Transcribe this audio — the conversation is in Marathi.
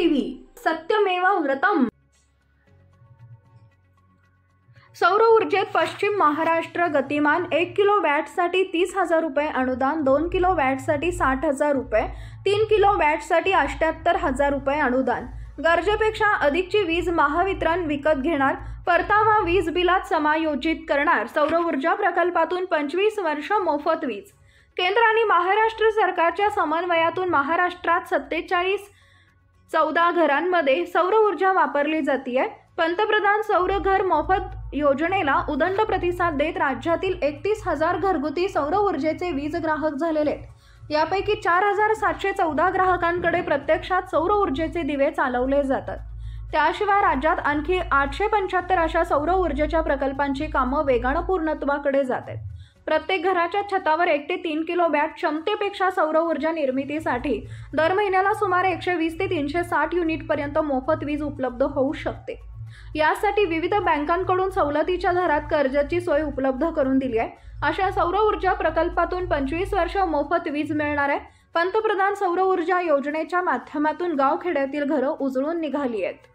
टीव्ही सत्यमेव व्रतम। सौर ऊर्जेत पश्चिम महाराष्ट्र गतिमान 1 किलो वॅटसाठी 30,000 रुपये अनुदान, 2 किलो वॅटसाठी 60,000 रुपये, 3 किलो वॅटसाठी 78,000 रुपये अनुदान। गरजेपेक्षा अधिकची वीज महावितरण विकत घेणार, परतावा वीज बिलात समायोजित करणार। सौर ऊर्जा प्रकल्पातून 25 वर्ष मोफत वीज। केंद्र आणि महाराष्ट्र सरकारच्या समन्वयातून महाराष्ट्रात 4714 घरांमध्ये सौर ऊर्जा वापरली जाते। पंतप्रधान सौर घर मोफत योजनेला उदंड प्रतिसाद देत राज्यातील 31,000 घरगुती सौर ऊर्जेचे वीज ग्राहक झालेले आहेत। यापैकी 4,714 ग्राहकांकडे प्रत्यक्षात सौर ऊर्जेचे दिवे चालवले जातात। त्याशिवाय राज्यात आणखी 875 अशा सौर ऊर्जेच्या प्रकल्पांची कामं वेगाने पूर्णत्वाकडे जात आहेत। प्रत्येक घराच्या छतावर 1 ते 3 किलो वॅट क्षमतेपेक्षा सौर ऊर्जा निर्मितीसाठी दर महिन्याला सुमारे 120 ते 360 युनिट पर्यंत मोफत वीज उपलब्ध होऊ शकते। यासाठी विविध बँकांकडून सवलतीच्या दरात कर्जाची सोय उपलब्ध करून दिली आहे। अशा सौर ऊर्जा प्रकल्पातून 25 वर्ष मोफत वीज मिळणार आहे। पंतप्रधान सौर ऊर्जा योजनेच्या माध्यमातून गावखेड्यातील घरं उजळून निघाली आहेत।